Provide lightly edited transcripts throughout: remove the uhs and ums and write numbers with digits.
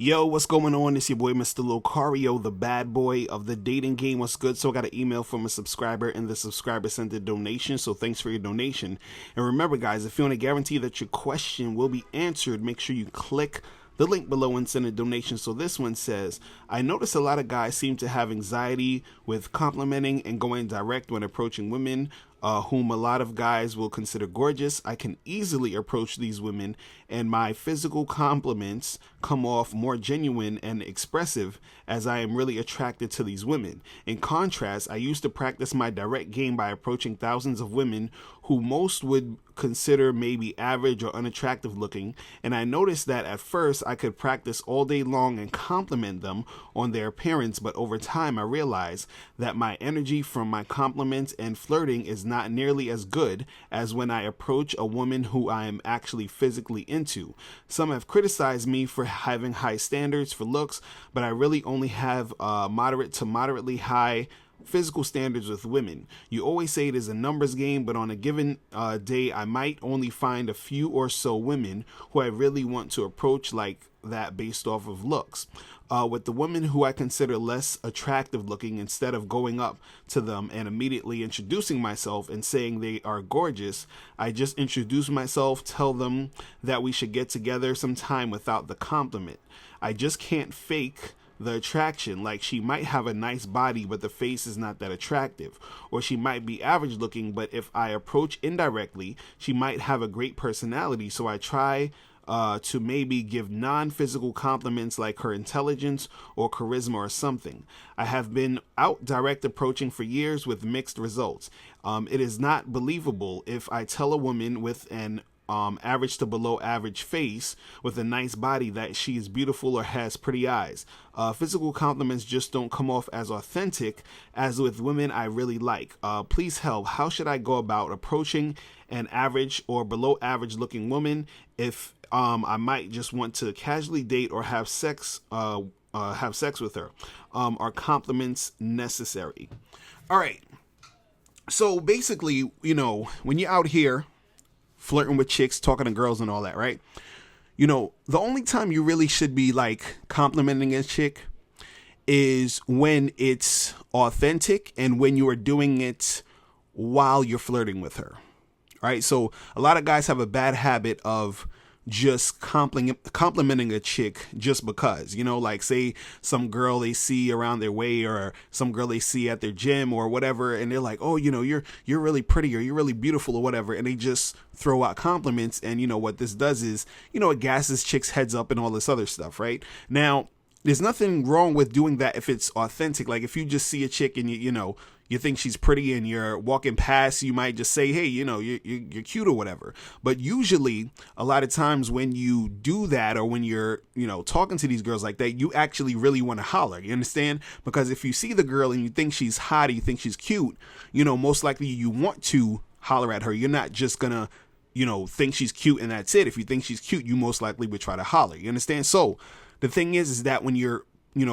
Yo, what's going on? It's your boy, Mr. Locario, the bad boy of the dating game. What's good? So I got an email from a subscriber, and the subscriber sent a donation, so thanks for your donation. And remember, guys, if you want to guarantee that your question will be answered, make sure you click the link below and send a donation. So this one says, I notice a lot of guys seem to have anxiety with complimenting and going direct when approaching women whom a lot of guys will consider gorgeous. I can easily approach these women, and my physical compliments come off more genuine and expressive, as I am really attracted to these women. In contrast, I used to practice my direct game by approaching thousands of women who most would consider maybe average or unattractive looking, and I noticed that at first I could practice all day long and compliment them on their appearance, but over time I realized that my energy from my compliments and flirting is not nearly as good as when I approach a woman who I am actually physically into. Some have criticized me for having high standards for looks, but I really only have moderate to moderately high physical standards with women. You always say it is a numbers game, but on a given day, I might only find a few or so women who I really want to approach like that based off of looks. With the women who I consider less attractive looking, instead of going up to them and immediately introducing myself and saying they are gorgeous, I just introduce myself, tell them that we should get together sometime without the compliment. I just can't fake the attraction. Like, she might have a nice body, but the face is not that attractive. Or she might be average looking, but if I approach indirectly, she might have a great personality. So I try to maybe give non-physical compliments like her intelligence or charisma or something. I have been out direct approaching for years with mixed results. It is not believable if I tell a woman with an average to below average face with a nice body that she is beautiful or has pretty eyes. Physical compliments just don't come off as authentic as with women I really like. Please help. How should I go about approaching an average or below average looking woman if I might just want to casually date or have sex with her? Are compliments necessary? All right. So basically, when you're out here flirting with chicks, talking to girls and all that, right? The only time you really should be like complimenting a chick is when it's authentic and when you are doing it while you're flirting with her, right? So a lot of guys have a bad habit of just complimenting a chick just because, like say some girl they see around their way or some girl they see at their gym or whatever, and they're like, oh, you're really pretty or you're really beautiful or whatever, and they just throw out compliments. And what this does is, it gasses chicks' heads up and all this other stuff, right? Now, there's nothing wrong with doing that if it's authentic. Like if you just see a chick and you think she's pretty and you're walking past, you might just say, hey, you're cute or whatever. But usually a lot of times when you do that, or when you're, talking to these girls like that, you actually really want to holler. You understand? Because if you see the girl and you think she's hot or you think she's cute, most likely you want to holler at her. You're not just gonna, think she's cute and that's it. If you think she's cute, you most likely would try to holler. You understand? So the thing is that when you're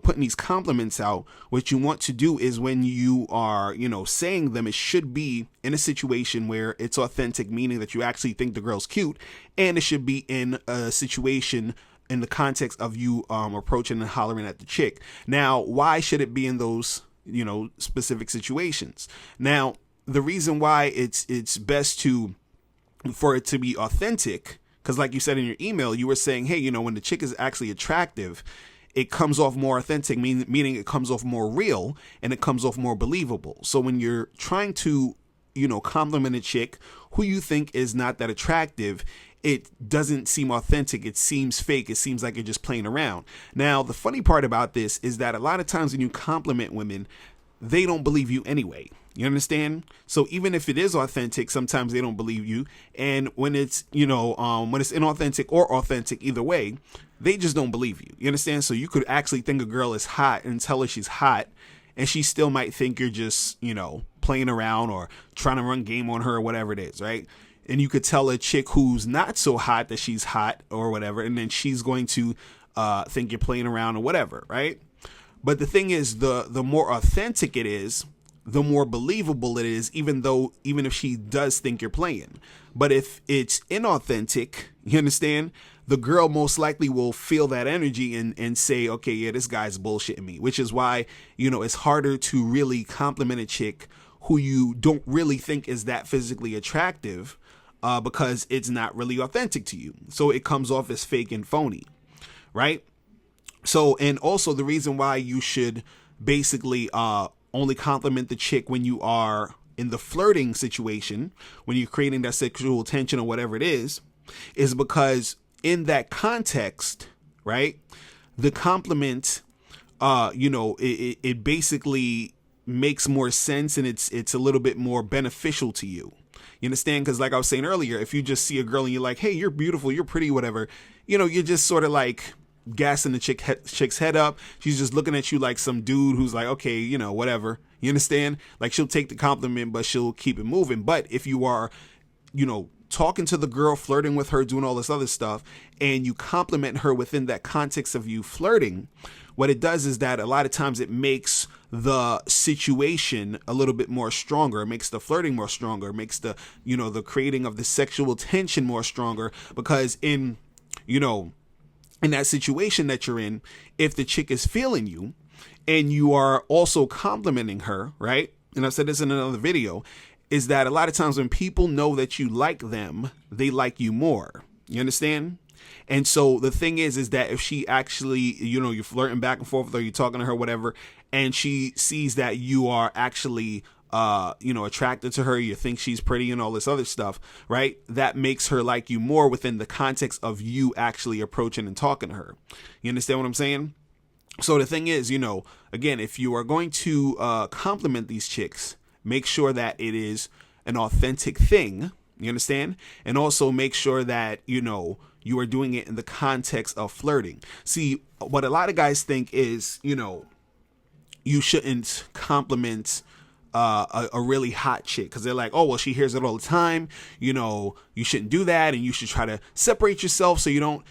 putting these compliments out, what you want to do is when you are, saying them, it should be in a situation where it's authentic, meaning that you actually think the girl's cute, and it should be in a situation in the context of you approaching and hollering at the chick. Now, why should it be in those, specific situations? Now, the reason why it's best for it to be authentic, because like you said in your email, you were saying, hey, when the chick is actually attractive, it comes off more authentic, meaning it comes off more real and it comes off more believable. So when you're trying to, compliment a chick who you think is not that attractive, it doesn't seem authentic. It seems fake. It seems like you're just playing around. Now, the funny part about this is that a lot of times when you compliment women, they don't believe you anyway. You understand? So even if it is authentic, sometimes they don't believe you. And when it's, when it's inauthentic or authentic, either way, they just don't believe you. You understand? So you could actually think a girl is hot and tell her she's hot, and she still might think you're just, playing around or trying to run game on her or whatever it is, right? And you could tell a chick who's not so hot that she's hot or whatever, and then she's going to think you're playing around or whatever, right? But the thing is, the more authentic it is, the more believable it is, even if she does think you're playing. But if it's inauthentic, you understand, the girl most likely will feel that energy and say, okay, yeah, this guy's bullshitting me, which is why, it's harder to really compliment a chick who you don't really think is that physically attractive, because it's not really authentic to you. So it comes off as fake and phony, right? So, and also the reason why you should basically only compliment the chick when you are in the flirting situation, when you're creating that sexual tension or whatever it is because in that context, right, the compliment, it basically makes more sense, and it's a little bit more beneficial to you. You understand? Because like I was saying earlier, if you just see a girl and you're like, hey, you're beautiful, you're pretty, whatever, you're just sort of like gassing the chick's head up. She's just looking at you like some dude who's like, okay, whatever. You understand? Like, she'll take the compliment, but she'll keep it moving. But if you are, talking to the girl, flirting with her, doing all this other stuff, and you compliment her within that context of you flirting, what it does is that a lot of times it makes the situation a little bit more stronger. It makes the flirting more stronger. It makes the, the creating of the sexual tension more stronger, because in that situation that you're in, if the chick is feeling you and you are also complimenting her, right? And I've said this in another video, is that a lot of times when people know that you like them, they like you more. You understand? And so the thing is that if she actually, you're flirting back and forth with her, you're talking to her, whatever, and she sees that you are actually, attracted to her, you think she's pretty and all this other stuff, right? That makes her like you more within the context of you actually approaching and talking to her. You understand what I'm saying? So the thing is, again, if you are going to compliment these chicks, make sure that it is an authentic thing. You understand? And also make sure that, you are doing it in the context of flirting. See, what a lot of guys think is, you shouldn't compliment a really hot chick, because they're like, oh, well, she hears it all the time. You shouldn't do that, and you should try to separate yourself so you don't,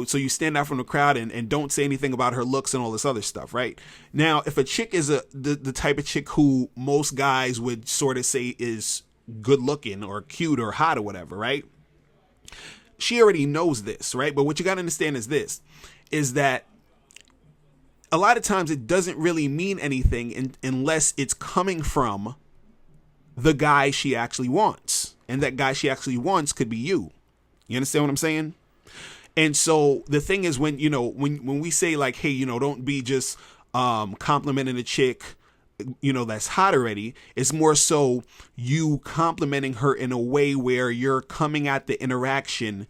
so you stand out from the crowd and don't say anything about her looks and all this other stuff, right? Now, if a chick is the type of chick who most guys would sort of say is good looking or cute or hot or whatever, right? She already knows this, right? But what you got to understand is that a lot of times it doesn't really mean anything unless it's coming from the guy she actually wants. And that guy she actually wants could be you. You understand what I'm saying? And so the thing is, when we say like, hey, don't be just complimenting a chick, that's hot already. It's more so you complimenting her in a way where you're coming at the interaction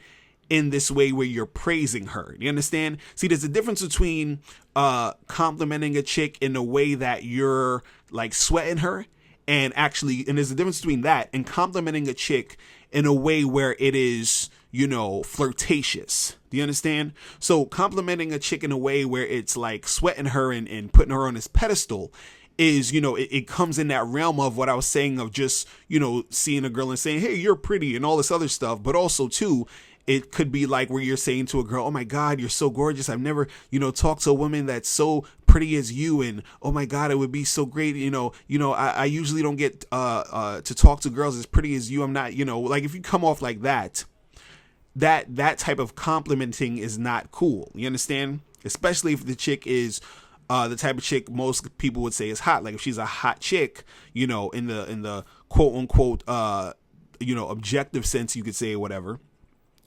in this way where you're praising her. You understand? See, there's a difference between complimenting a chick in a way that you're like sweating her, and there's a difference between that and complimenting a chick in a way where it is, flirtatious. Do you understand? So complimenting a chick in a way where it's like sweating her and putting her on this pedestal is, it comes in that realm of what I was saying of just, seeing a girl and saying, hey, you're pretty and all this other stuff. But also too, it could be like where you're saying to a girl, oh my God, you're so gorgeous. I've never, talked to a woman that's so pretty as you. And oh my God, it would be so great. I usually don't get to talk to girls as pretty as you. I'm not, like if you come off like that type of complimenting is not cool. You understand? Especially if the chick is the type of chick most people would say is hot. Like if she's a hot chick, in the quote unquote, objective sense, you could say, whatever.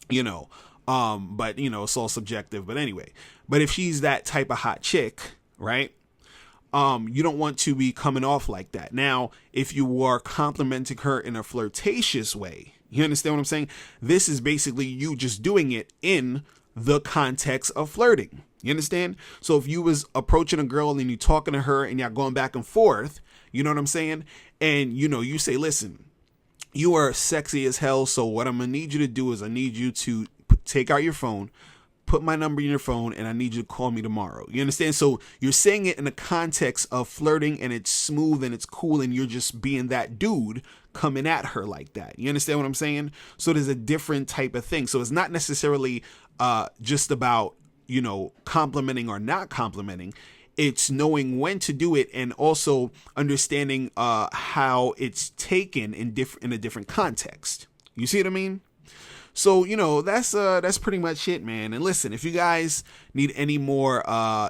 But it's all subjective. But anyway, but if she's that type of hot chick, right? You don't want to be coming off like that. Now, if you are complimenting her in a flirtatious way, you understand what I'm saying? This is basically you just doing it in the context of flirting. You understand? So if you was approaching a girl and you talking to her and y'all going back and forth, you know what I'm saying? And you say, listen, you are sexy as hell. So what I'm going to need you to do is I need you to take out your phone, put my number in your phone, and I need you to call me tomorrow. You understand? So you're saying it in the context of flirting, and it's smooth and it's cool, and you're just being that dude coming at her like that. You understand what I'm saying? So there's a different type of thing. So it's not necessarily just about, complimenting or not complimenting. It's knowing when to do it and also understanding how it's taken in a different context. You see what I mean? So, that's pretty much it, man. And listen, if you guys need any more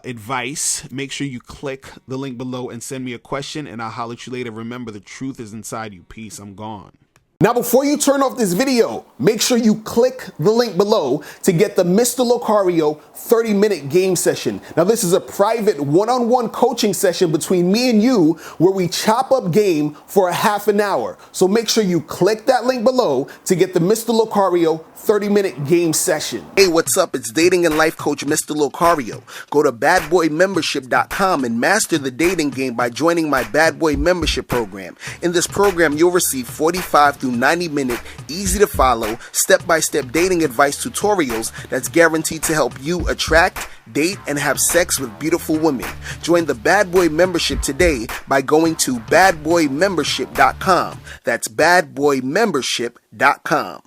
advice, make sure you click the link below and send me a question, and I'll holler at you later. Remember, the truth is inside you. Peace. I'm gone. Now, before you turn off this video, make sure you click the link below to get the Mr. Locario 30-minute game session. Now, this is a private one-on-one coaching session between me and you where we chop up game for a half an hour. So make sure you click that link below to get the Mr. Locario 30-minute game session. Hey, what's up? It's dating and life coach Mr. Locario. Go to badboymembership.com and master the dating game by joining my Bad Boy membership program. In this program, you'll receive 45 to 90-minute, easy-to-follow, step-by-step dating advice tutorials that's guaranteed to help you attract, date, and have sex with beautiful women. Join the Bad Boy membership today by going to badboymembership.com. That's badboymembership.com.